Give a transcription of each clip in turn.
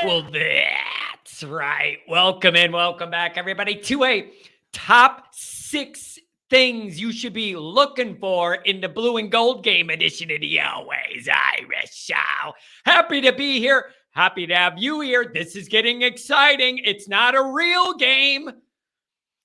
Well, that's right. Welcome in, welcome back, everybody, to a top 6 things you should be looking for in the blue and gold game edition of the Always Irish Show. Happy to be here. Happy to have you here. This is getting exciting. It's not a real game,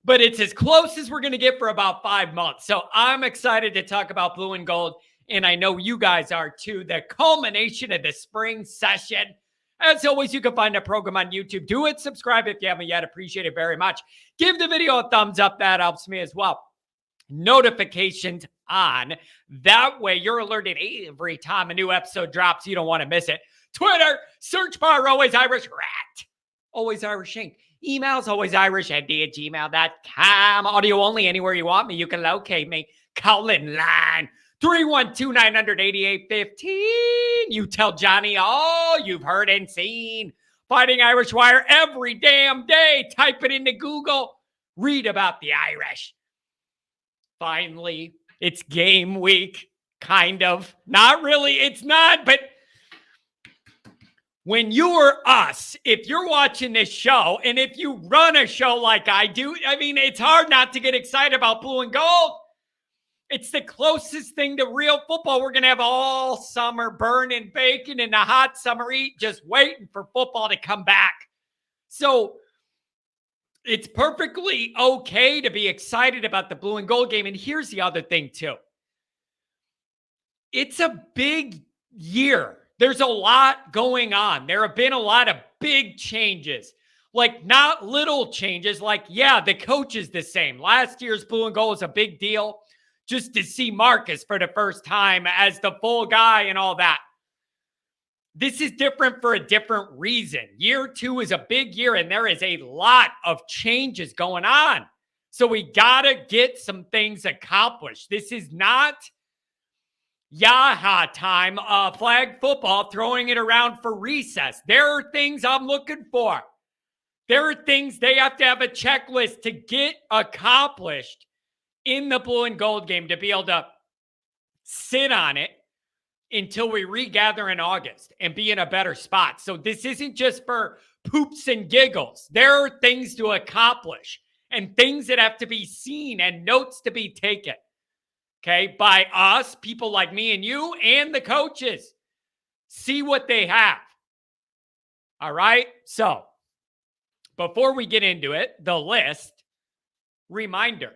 but it's as close as we're going to get for about 5 months. So I'm excited to talk about blue and gold, and I know you guys are too. The culmination of the spring session. As always, you can find the program on YouTube. Do it. Subscribe if you haven't yet. Appreciate it very much. Give the video a thumbs up. That helps me as well. Notifications on. That way you're alerted every time a new episode drops. You don't want to miss it. Twitter, search bar, Always Irish Rat. Always Irish Inc. Emails, alwaysirishmd@gmail.com. Audio only, anywhere you want me. You can locate me. Call in line 312-900-8815. You tell Johnny all you've heard and seen. Fighting Irish Wire every damn day. Type it into Google. Read about the Irish. Finally, it's game week. Kind of. Not really. It's not, but when you're us, if you're watching this show, and if you run a show like I do, I mean, it's hard not to get excited about blue and gold. It's the closest thing to real football we're going to have all summer, burning bacon in the hot summer heat, just waiting for football to come back. So it's perfectly okay to be excited about the blue and gold game. And here's the other thing, too. It's a big year. There's a lot going on. There have been a lot of big changes. Like, not little changes. Like, yeah, the coach is the same. Last year's blue and gold was a big deal. Just to see Marcus for the first time as the full guy and all that. This is different for a different reason. Year 2 is a big year, and there is a lot of changes going on. So we got to get some things accomplished. This is not Yaha time, flag football, throwing it around for recess. There are things I'm looking for. There are things they have to have a checklist to get accomplished in the blue and gold game to be able to sit on it until we regather in August and be in a better spot. So this isn't just for poops and giggles. There are things to accomplish and things that have to be seen and notes to be taken. Okay, by us, people like me and you, and the coaches. See what they have. All right? So, before we get into it, the list, reminder.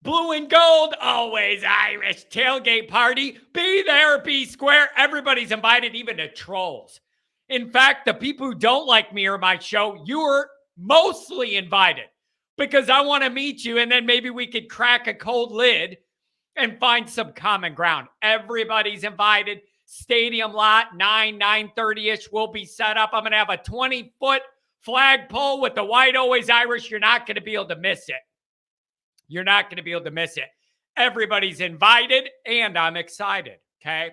Blue and gold, always Irish tailgate party. Be there, be square. Everybody's invited, even the trolls. In fact, the people who don't like me or my show, you're mostly invited because I want to meet you, and then maybe we could crack a cold lid and find some common ground. Everybody's invited. Stadium lot, 9:30-ish will be set up. I'm going to have a 20-foot flagpole with the white Always Irish. You're not going to be able to miss it. You're not going to be able to miss it. Everybody's invited, and I'm excited, okay?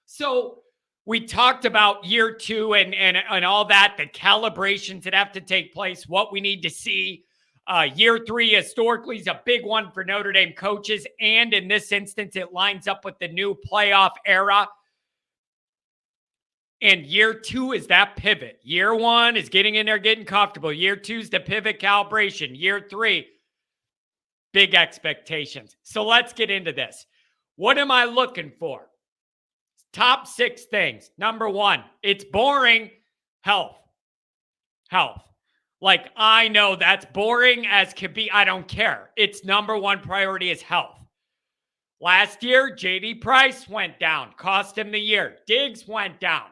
So we talked about year 2 and all that, the calibrations that have to take place, what we need to see. Year 3 historically is a big one for Notre Dame coaches, and in this instance, it lines up with the new playoff era. And year 2 is that pivot. Year 1 is getting in there, getting comfortable. Year 2 is the pivot calibration. Year 3, big expectations. So let's get into this. What am I looking for? Top 6 things. Number 1, it's boring. Health. Like, I know that's boring as can be. I don't care. Its number 1 priority is health. Last year, J.D. Price went down. Cost him the year. Diggs went down.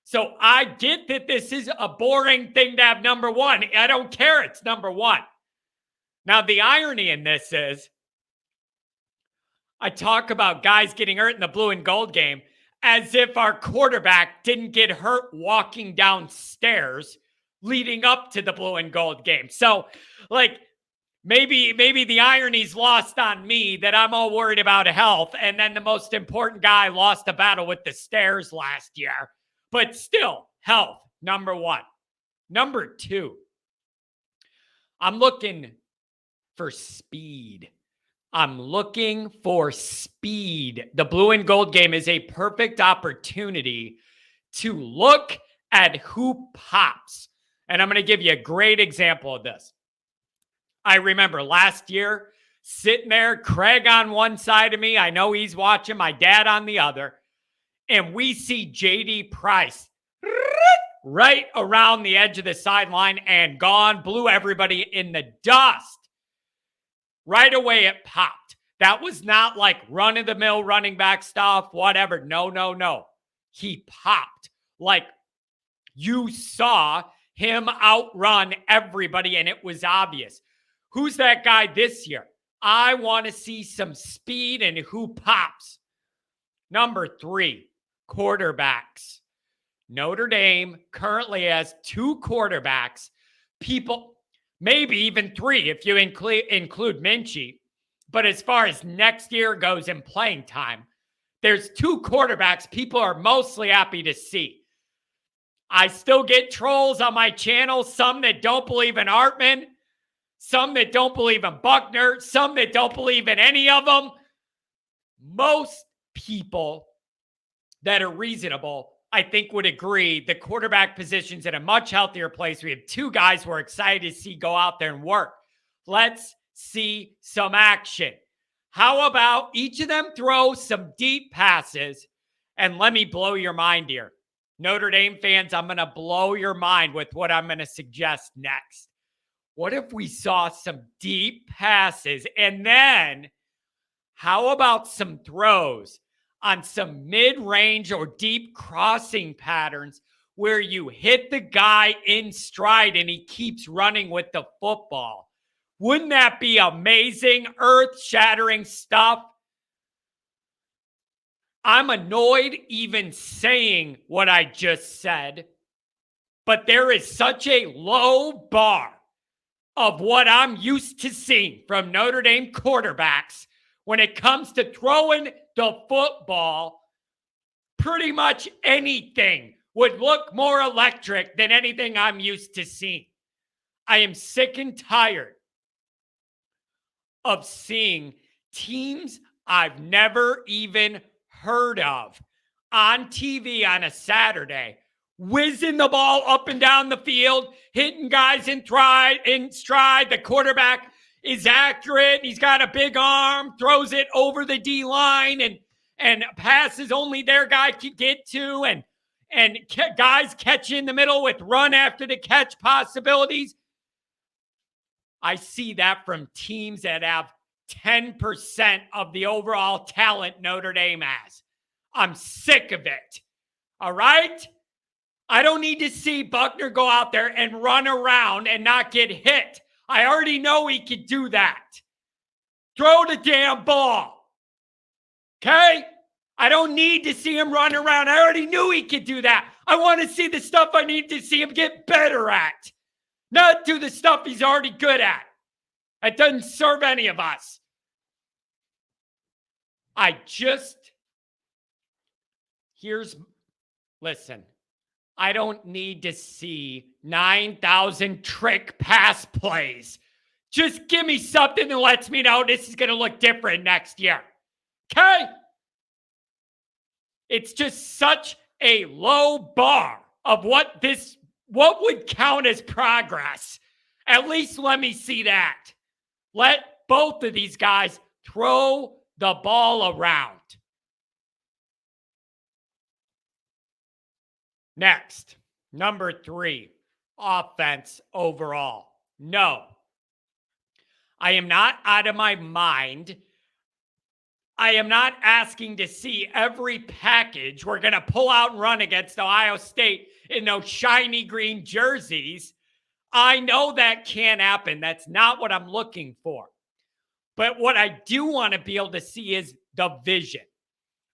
So I get that this is a boring thing to have number 1. I don't care. It's number 1. Now, the irony in this is I talk about guys getting hurt in the blue and gold game as if our quarterback didn't get hurt walking downstairs leading up to the blue and gold game. So, like, maybe the irony's lost on me that I'm all worried about health, and then the most important guy lost a battle with the stairs last year. But still, health, number 1. Number 2, I'm looking for speed. I'm looking for speed. The blue and gold game is a perfect opportunity to look at who pops. And I'm going to give you a great example of this. I remember last year sitting there, Craig on one side of me. I know he's watching, my dad on the other. And we see JD Price right around the edge of the sideline and gone, blew everybody in the dust. Right away, it popped. That was not like run-of-the-mill running back stuff, whatever. No. He popped. Like you saw him outrun everybody, and it was obvious. Who's that guy this year? I want to see some speed and who pops. Number 3, quarterbacks. Notre Dame currently has 2 quarterbacks. People, maybe even 3 if you include Minchie. But as far as next year goes in playing time, there's 2 quarterbacks people are mostly happy to see. I still get trolls on my channel, some that don't believe in Hartman, some that don't believe in Buckner, some that don't believe in any of them. Most people that are reasonable, I think, would agree the quarterback position's in a much healthier place. We have 2 guys we're excited to see go out there and work. Let's see some action. How about each of them throw some deep passes? And let me blow your mind here. Notre Dame fans, I'm going to blow your mind with what I'm going to suggest next. What if we saw some deep passes? And then how about some throws on some mid-range or deep crossing patterns where you hit the guy in stride and he keeps running with the football? Wouldn't that be amazing, earth-shattering stuff? I'm annoyed even saying what I just said, but there is such a low bar of what I'm used to seeing from Notre Dame quarterbacks when it comes to throwing the football. Pretty much anything would look more electric than anything I'm used to seeing. I am sick and tired of seeing teams I've never even heard of on TV on a Saturday, whizzing the ball up and down the field, hitting guys in stride. The quarterback is accurate. He's got a big arm, throws it over the D-line, and passes only their guy can get to, and guys catch in the middle with run after the catch possibilities. I see that from teams that have 10% of the overall talent Notre Dame has. I'm sick of it. All right? I don't need to see Buckner go out there and run around and not get hit. I already know he could do that. Throw the damn ball. Okay? I don't need to see him run around. I already knew he could do that. I want to see the stuff I need to see him get better at. Not do the stuff he's already good at. It doesn't serve any of us. Listen, I don't need to see 9,000 trick pass plays. Just give me something that lets me know this is going to look different next year. Okay? It's just such a low bar of what would count as progress. At least let me see that. Let both of these guys throw the ball around. Next, number 3, offense overall. No, I am not out of my mind. I am not asking to see every package we're going to pull out and run against Ohio State in those shiny green jerseys. I know that can't happen. That's not what I'm looking for. But what I do want to be able to see is the vision.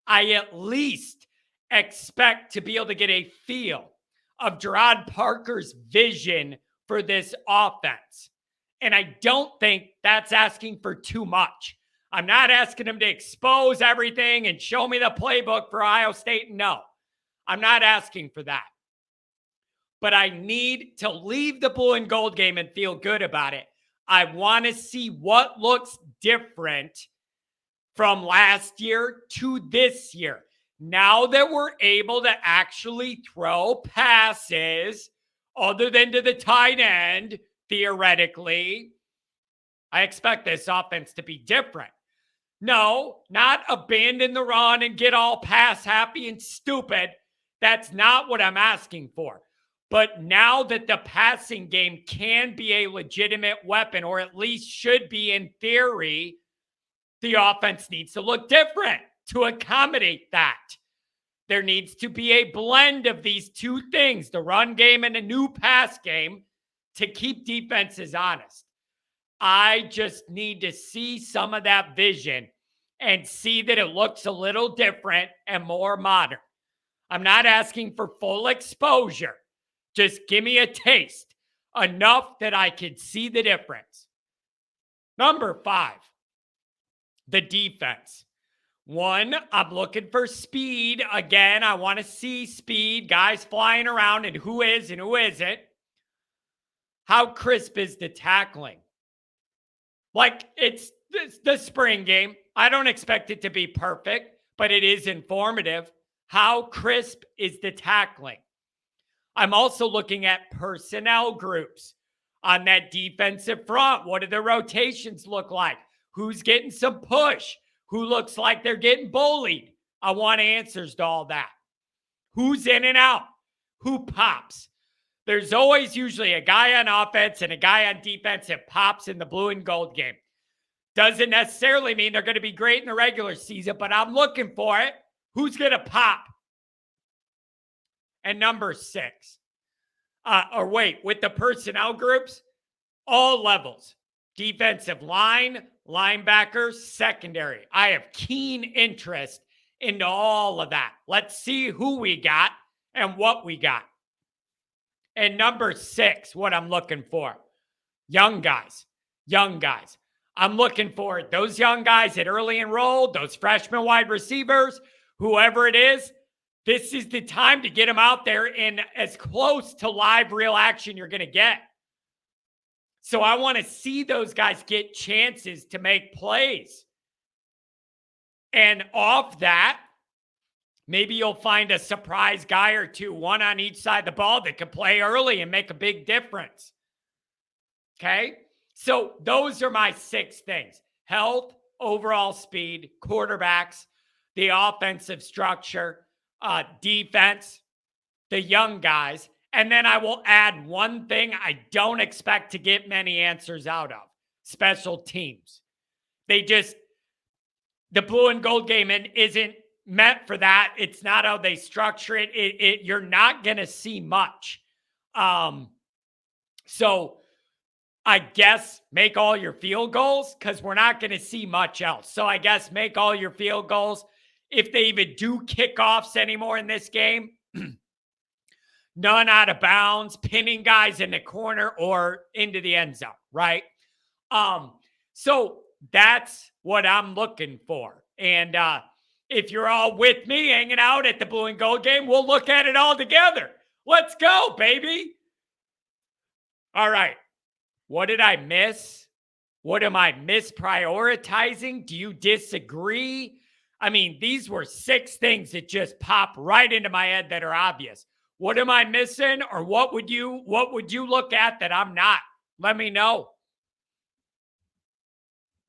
I at least expect to be able to get a feel of Gerard Parker's vision for this offense. And I don't think that's asking for too much. I'm not asking him to expose everything and show me the playbook for Ohio State. No, I'm not asking for that. But I need to leave the blue and gold game and feel good about it. I want to see what looks different from last year to this year. now that we're able to actually throw passes other than to the tight end, theoretically, I expect this offense to be different. No, not abandon the run and get all pass happy and stupid. That's not what I'm asking for. But now that the passing game can be a legitimate weapon, or at least should be in theory, the offense needs to look different to accommodate that. There needs to be a blend of these two things, the run game and a new pass game, to keep defenses honest. I just need to see some of that vision and see that it looks a little different and more modern. I'm not asking for full exposure. Just give me a taste, enough that I can see the difference. Number 5, the defense. 1, I'm looking for speed. Again, I want to see speed, guys flying around, and who is and who isn't. How crisp is the tackling? Like, it's the spring game. I don't expect it to be perfect, but it is informative. How crisp is the tackling? I'm also looking at personnel groups on that defensive front. What do the rotations look like? Who's getting some push? Who looks like they're getting bullied? I want answers to all that. Who's in and out? Who pops? There's always usually a guy on offense and a guy on defense that pops in the blue and gold game. Doesn't necessarily mean they're going to be great in the regular season, but I'm looking for it. Who's going to pop? And number 6. With the personnel groups, all levels. Defensive line, linebackers, secondary. I have keen interest into all of that. Let's see who we got and what we got. And number 6, what I'm looking for, young guys. I'm looking for those young guys that early enrolled, those freshman wide receivers, whoever it is. This is the time to get them out there in as close to live real action you're going to get. So I want to see those guys get chances to make plays. And off that, maybe you'll find a surprise guy or two, one on each side of the ball that can play early and make a big difference. Okay? So those are my 6 things: health, overall speed, quarterbacks, the offensive structure, defense, the young guys. And then I will add one thing I don't expect to get many answers out of: special teams. The blue and gold game isn't meant for that. It's not how they structure it. You're not going to see much. So I guess make all your field goals, because we're not going to see much else. So I guess make all your field goals. If they even do kickoffs anymore in this game, none out of bounds, pinning guys in the corner or into the end zone, right? So that's what I'm looking for. And if you're all with me hanging out at the blue and gold game, we'll look at it all together. Let's go, baby. All right. What did I miss? What am I misprioritizing? Do you disagree? I mean, these were 6 things that just pop right into my head that are obvious. What am I missing? Or what would you look at that I'm not? Let me know.